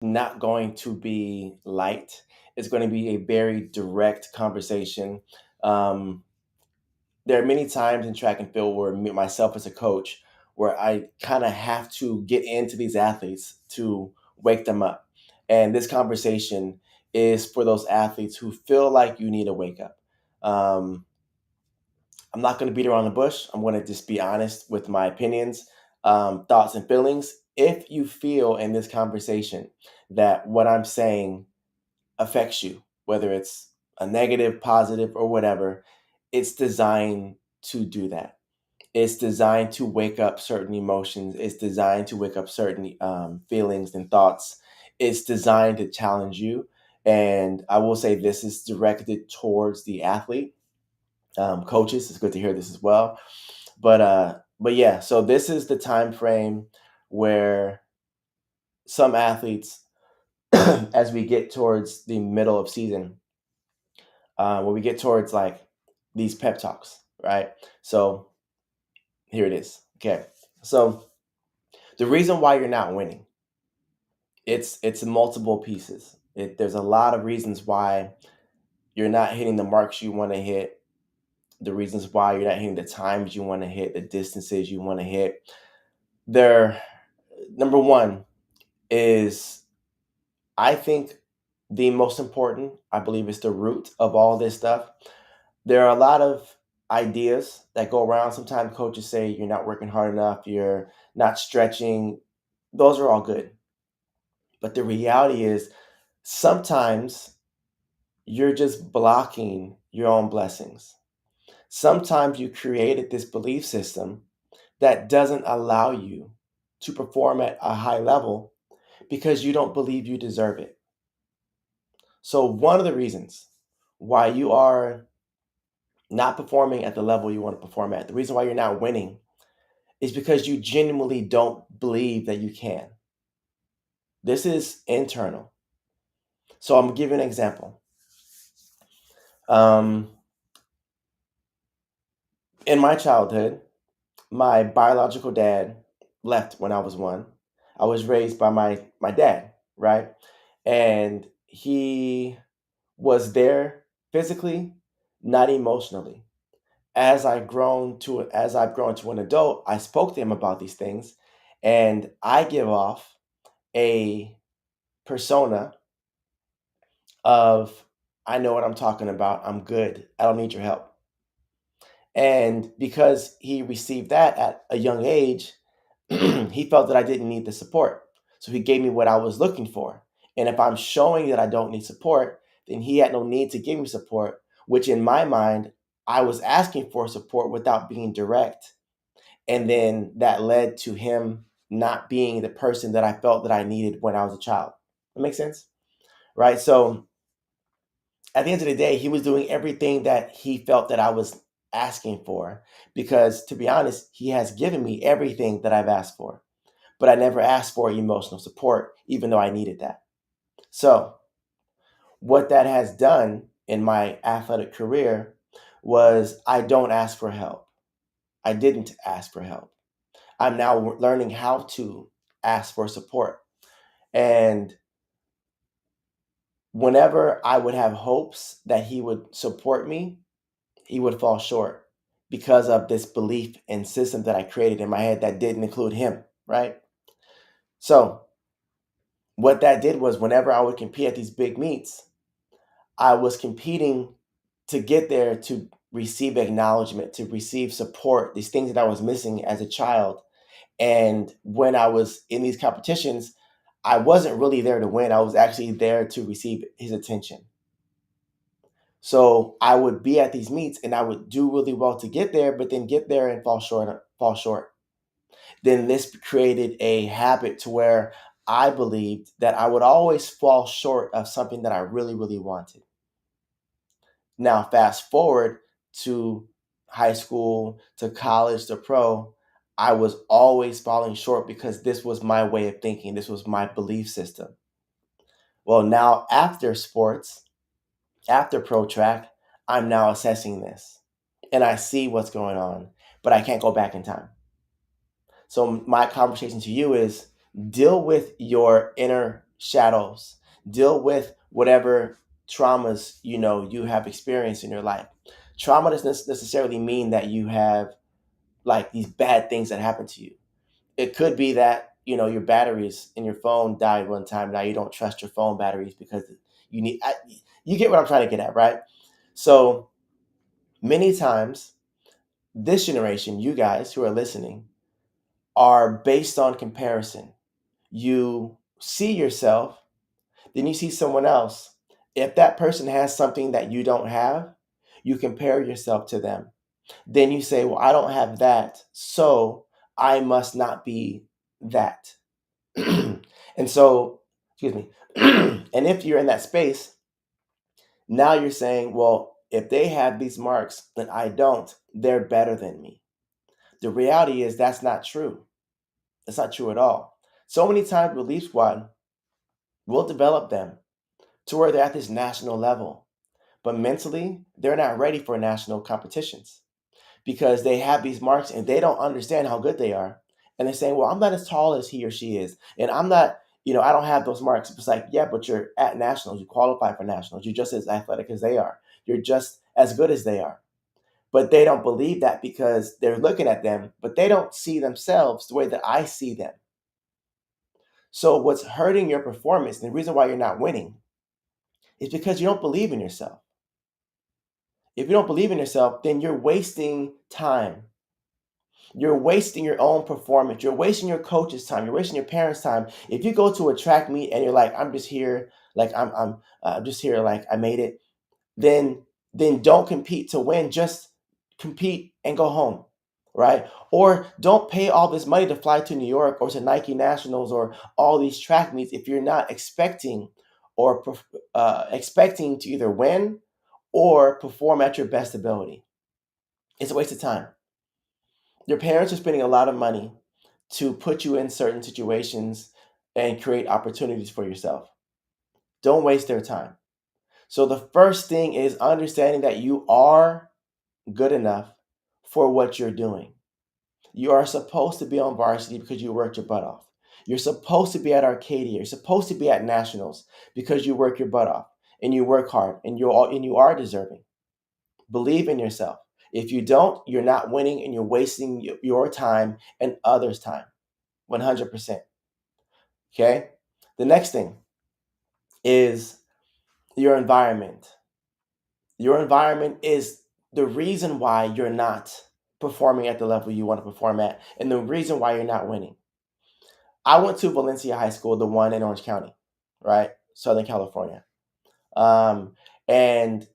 not going to be light. It's going to be a very direct conversation. Um, there are many times in track and field where myself as a coach, where I kind of have to get into these athletes to wake them up. And this conversation is for those athletes who feel like you need a wake up. Um, I'm not going to beat around the bush. I'm going to just be honest with my opinions, thoughts, and feelings. If you feel in this conversation that what I'm saying affects you, whether it's a negative, positive, or whatever, it's designed to do that. It's designed to wake up certain emotions. It's designed to wake up certain feelings and thoughts. It's designed to challenge you. And I will say this is directed towards the athlete. Coaches, it's good to hear this as well. But yeah, so this is the time frame where some athletes, as we get towards the middle of season, when we get towards like these pep talks, right? So here it is. Okay. So the reason why you're not winning, it's multiple pieces. There's a lot of reasons why you're not hitting the marks you want to hit, the reasons why you're not hitting the times you want to hit, the distances you want to hit. There, number one is, I think, the most important, I believe, is the root of all this stuff. There are a lot of ideas that go around. Sometimes coaches say you're not working hard enough, you're not stretching. Those are all good. But the reality is, sometimes you're just blocking your own blessings. Sometimes you created this belief system that doesn't allow you to perform at a high level because you don't believe you deserve it. So, one of the reasons why you are not performing at the level you want to perform at, the reason why you're not winning, is because you genuinely don't believe that you can. This is internal. So, I'm gonna give you an example. Um, in my childhood, my biological dad left when I was one. I was raised by my dad, right? And he was there physically, not emotionally. As I've grown to an adult, I spoke to him about these things, and I give off a persona of, I know what I'm talking about. I'm good. I don't need your help. And because he received that at a young age, he felt that I didn't need the support. So he gave me what I was looking for. And if I'm showing that I don't need support, then he had no need to give me support, which in my mind, I was asking for support without being direct. And then that led to him not being the person that I felt that I needed when I was a child. That makes sense? Right. So at the end of the day, he was doing everything that he felt that I was asking for, because to be honest, he has given me everything that I've asked for, but I never asked for emotional support, even though I needed that. So, what that has done in my athletic career was, I don't ask for help. I didn't ask for help. I'm now learning how to ask for support. And whenever I would have hopes that he would support me, he would fall short because of this belief and system that I created in my head that didn't include him, right? So, what that did was, whenever I would compete at these big meets, I was competing to get there, to receive acknowledgement, to receive support, these things that I was missing as a child. And when I was in these competitions, I wasn't really there to win. I was actually there to receive his attention. So I would be at these meets and I would do really well to get there, but then get there and fall short. Then this created a habit to where I believed that I would always fall short of something that I really, really wanted. Now, fast forward to high school, to college, to pro, I was always falling short because this was my way of thinking. This was my belief system. Well, now after sports, after pro track, I'm now assessing this and I see what's going on, but I can't go back in time. So, my conversation to you is, deal with your inner shadows, deal with whatever traumas you have experienced in your life. Trauma doesn't necessarily mean that you have like these bad things that happen to you. It could be that your batteries in your phone died one time. Now you don't trust your phone batteries because you get what I'm trying to get at, right? So many times, this generation, you guys who are listening, are based on comparison. You see yourself, then you see someone else. If that person has something that you don't have, you compare yourself to them. Then you say, well, I don't have that, so I must not be that. And so, excuse me. And if you're in that space, now you're saying, well, if they have these marks, then I don't, they're better than me. The reality is that's not true. That's not true at all. So many times with Leaf Squad, we'll develop them to where they're at this national level. But mentally, they're not ready for national competitions because they have these marks and they don't understand how good they are. And they're saying, well, I'm not as tall as he or she is. And I'm not, I don't have those marks. It's like, yeah, but you're at nationals. You qualify for nationals. You're just as athletic as they are. You're just as good as they are. But they don't believe that because they're looking at them, but they don't see themselves the way that I see them. So what's hurting your performance and the reason why you're not winning is because you don't believe in yourself. If you don't believe in yourself, then you're wasting time. You're wasting your own performance. You're wasting your coach's time. You're wasting your parents' time. If you go to a track meet and you're like, I'm just here, like I'm just here, like I made it, then don't compete to win. Just compete and go home, right? Or don't pay all this money to fly to New York or to Nike Nationals or all these track meets if you're not expecting or expecting to either win or perform at your best ability. It's a waste of time. Your parents are spending a lot of money to put you in certain situations and create opportunities for yourself. Don't waste their time. So the first thing is understanding that you are good enough for what you're doing. You are supposed to be on varsity because you worked your butt off. You're supposed to be at Arcadia. You're supposed to be at nationals because you work your butt off and you work hard and you are deserving. Believe in yourself. If you don't, you're not winning and you're wasting your time and others' time. 100%. Okay? The next thing is your environment. Your environment is the reason why you're not performing at the level you want to perform at and the reason why you're not winning. I went to Valencia High School, the one in Orange County, right? Southern California. Um, and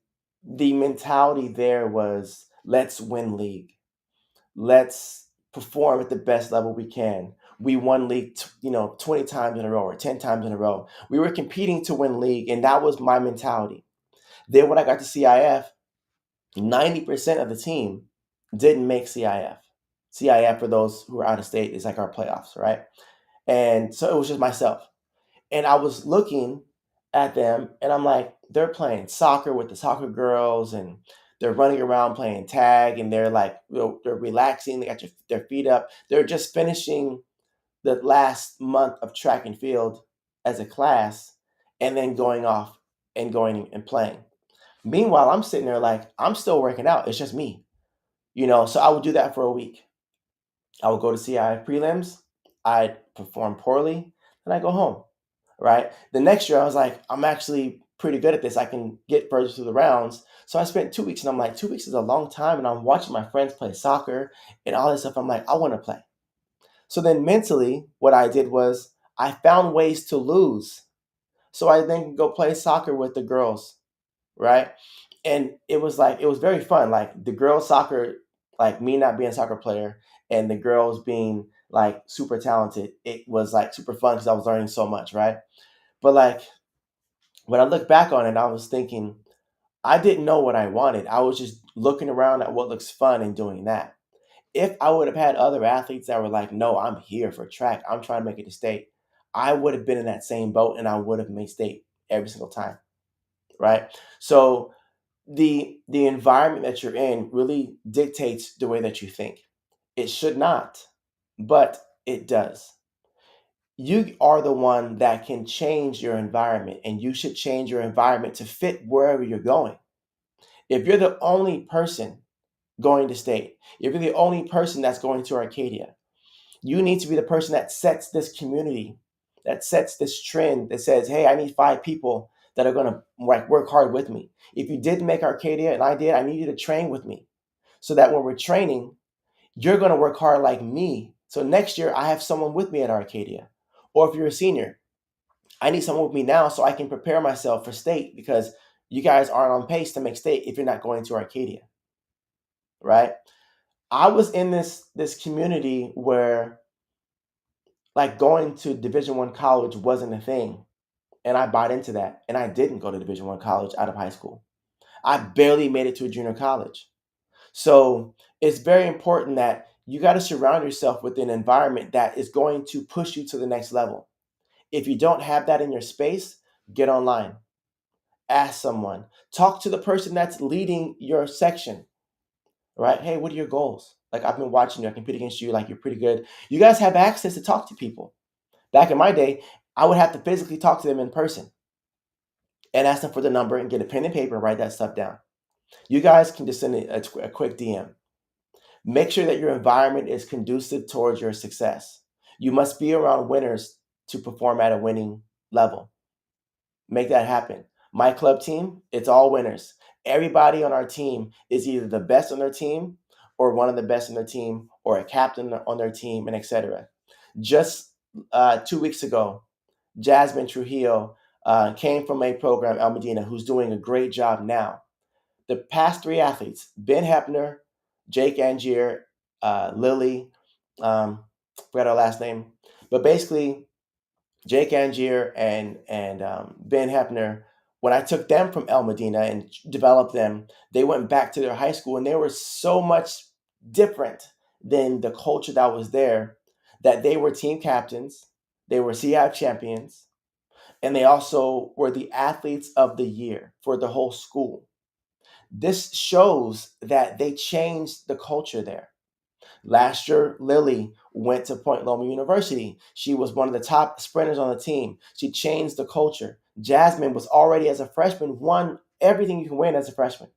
the mentality there was let's win league. Let's perform at the best level we can. We won league, 20 times in a row or 10 times in a row. We were competing to win league, and that was my mentality. Then when I got to CIF, 90% of the team didn't make CIF. CIF, for those who are out of state, is like our playoffs, right? And so it was just myself. And I was looking at them and I'm like, they're playing soccer with the soccer girls and they're running around playing tag and they're like, they're relaxing. They got their feet up. They're just finishing the last month of track and field as a class and then going off and going and playing. Meanwhile, I'm sitting there like, I'm still working out. It's just me, So I would do that for a week. I would go to CI prelims. I'd perform poorly and I go home, right? The next year, I was like, I'm actually pretty good at this. I can get further through the rounds. So I spent 2 weeks and I'm like, 2 weeks is a long time. And I'm watching my friends play soccer and all this stuff. I'm like, I want to play. So then mentally, what I did was I found ways to lose. So I then could go play soccer with the girls, right? And it was very fun. Like the girls' soccer, like me not being a soccer player and the girls being like super talented, it was like super fun because I was learning so much, right? But like when I look back on it, I was thinking, I didn't know what I wanted. I was just looking around at what looks fun and doing that. If I would have had other athletes that were like, no, I'm here for track, I'm trying to make it to state, I would have been in that same boat and I would have made state every single time, right? So the environment that you're in really dictates the way that you think. It should not, but it does. You are the one that can change your environment, and you should change your environment to fit wherever you're going. If you're the only person going to state, if you're the only person that's going to Arcadia, you need to be the person that sets this community, that sets this trend that says, hey, I need 5 people that are going to work hard with me. If you did make Arcadia and I did, I need you to train with me so that when we're training, you're going to work hard like me. So next year, I have someone with me at Arcadia. Or if you're a senior, I need someone with me now so I can prepare myself for state because you guys aren't on pace to make state if you're not going to Arcadia, right? I was in this community where like going to Division 1 college wasn't a thing, and I bought into that, and I didn't go to Division 1 college out of high school. I barely made it to a junior college. So it's very important that you got to surround yourself with an environment that is going to push you to the next level. If you don't have that in your space, get online, ask someone, talk to the person that's leading your section, right? Hey, what are your goals? Like, I've been watching you, I compete against you, like, you're pretty good. You guys have access to talk to people. Back in my day, I would have to physically talk to them in person and ask them for the number and get a pen and paper and write that stuff down. You guys can just send a quick DM. Make sure that your environment is conducive towards your success. You must be around winners to perform at a winning level. Make that happen. My club team, it's all winners. Everybody on our team is either the best on their team or one of the best on their team or a captain on their team and etc. Just 2 weeks ago, Jasmine Trujillo came from a program, El Medina, who's doing a great job now. The past 3 athletes, Ben Hepner, Jake Angier, Lily, forgot her last name, but basically Jake Angier and Ben Hepner, when I took them from El Medina and developed them, they went back to their high school and they were so much different than the culture that was there that they were team captains, they were CI champions, and they also were the athletes of the year for the whole school. This shows that they changed the culture there. Last year, Lily went to Point Loma University. She was one of the top sprinters on the team. She changed the culture. Jasmine was already, as a freshman, won everything you can win as a freshman.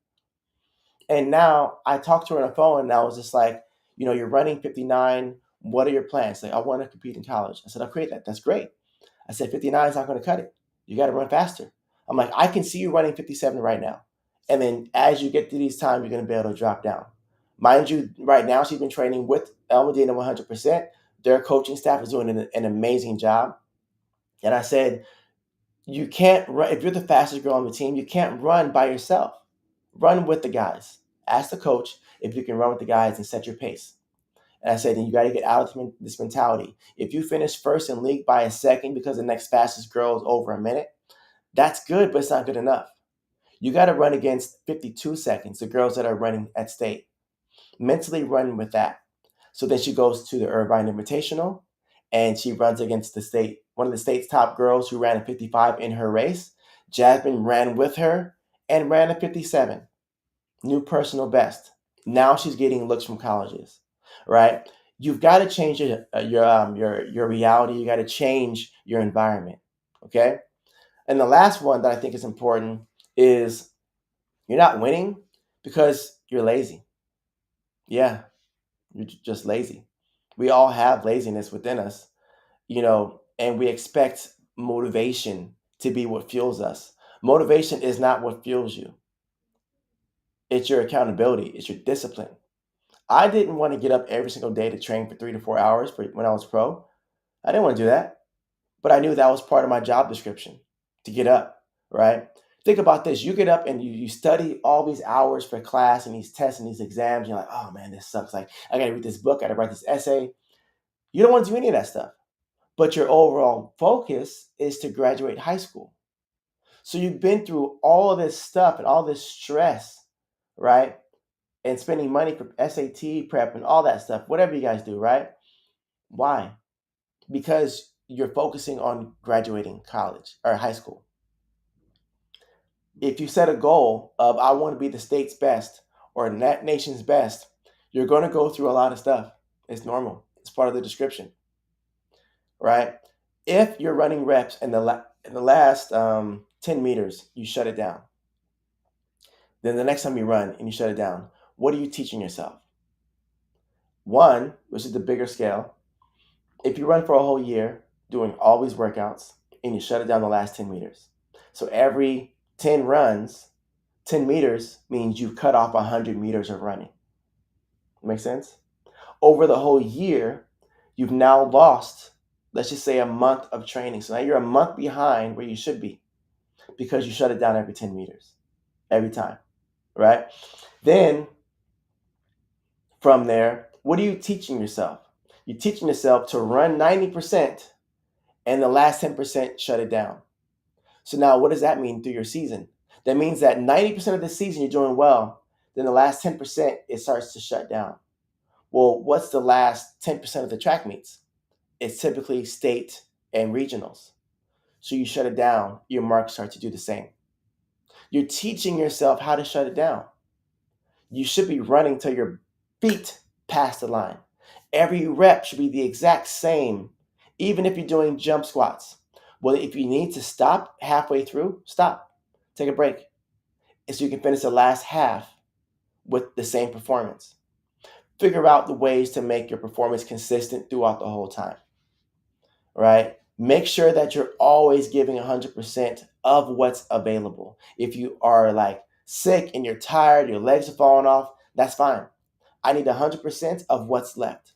And now I talked to her on the phone and I was just like, you're running 59. What are your plans? Like, I want to compete in college. I said, I'll create that. That's great. I said, 59 is not going to cut it. You got to run faster. I'm like, I can see you running 57 right now. And then as you get to these times, you're going to be able to drop down. Mind you, right now, she's been training with El Medina 100%. Their coaching staff is doing an amazing job. And I said, you can't run, if you're the fastest girl on the team, you can't run by yourself. Run with the guys. Ask the coach if you can run with the guys and set your pace. And I said, and you got to get out of this mentality. If you finish first in league by a second because the next fastest girl is over a minute, that's good, but it's not good enough. You got to run against 52 seconds, the girls that are running at state. Mentally run with that. So then she goes to the Irvine Invitational and she runs against one of the state's top girls who ran a 55 in her race. Jasmine ran with her and ran a 57, new personal best. Now she's getting looks from colleges, right? You've got to change your reality. You got to change your environment, okay? And the last one that I think is important is you're not winning because you're lazy. Yeah, you're just lazy. We all have laziness within us, and we expect motivation to be what fuels us. Motivation is not what fuels you. It's your accountability. It's your discipline. I didn't want to get up every single day to train for 3 to 4 hours when I was pro. I didn't want to do that, but I knew that was part of my job description to get up, right? Think about this. You get up and you study all these hours for class and these tests and these exams. And you're like, oh man, this sucks. Like, I got to read this book. I got to write this essay. You don't want to do any of that stuff. But your overall focus is to graduate high school. So you've been through all of this stuff and all this stress, right? And spending money for SAT prep and all that stuff, whatever you guys do, right? Why? Because you're focusing on graduating college or high school. If you set a goal of, I want to be the state's best or that nation's best, you're going to go through a lot of stuff. It's normal. It's part of the description, right? If you're running reps in the last 10 meters, you shut it down. Then the next time you run and you shut it down, what are you teaching yourself? One, which is the bigger scale, if you run for a whole year doing all these workouts and you shut it down the last 10 meters. So every 10 runs, 10 meters means you've cut off 100 meters of running. Make sense? Over the whole year, you've now lost, let's just say, a month of training. So now you're a month behind where you should be because you shut it down every 10 meters, every time, right? Then from there, what are you teaching yourself? You're teaching yourself to run 90% and the last 10% shut it down. So now what does that mean through your season? That means that 90% of the season you're doing well, then the last 10% it starts to shut down. Well, what's the last 10% of the track meets? It's typically state and regionals. So you shut it down, your marks start to do the same. You're teaching yourself how to shut it down. You should be running till your feet pass the line. Every rep should be the exact same, even if you're doing jump squats. Well, if you need to stop halfway through, stop. Take a break. So you can finish the last half with the same performance. Figure out the ways to make your performance consistent throughout the whole time, right? Make sure that you're always giving 100% of what's available. If you are like sick and you're tired, your legs are falling off, that's fine. I need 100% of what's left.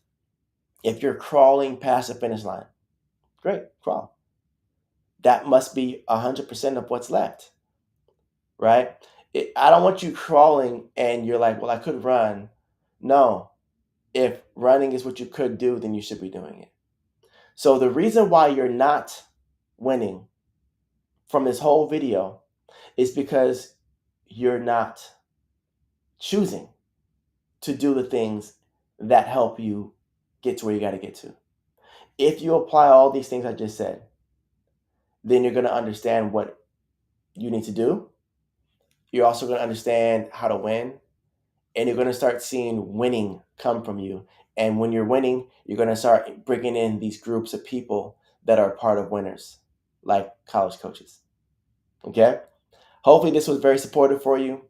If you're crawling past the finish line, great, crawl. That must be 100% of what's left, right? I don't want you crawling and you're like, well, I could run. No, if running is what you could do, then you should be doing it. So the reason why you're not winning from this whole video is because you're not choosing to do the things that help you get to where you got to get to. If you apply all these things I just said, then you're going to understand what you need to do. You're also going to understand how to win, and you're going to start seeing winning come from you. And when you're winning, you're going to start bringing in these groups of people that are part of winners, like college coaches. Okay? Hopefully, this was very supportive for you.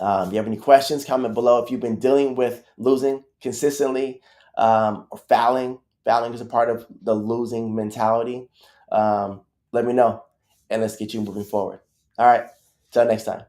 If you have any questions, comment below. If you've been dealing with losing consistently or fouling is a part of the losing mentality, let me know and let's get you moving forward. All right, till next time.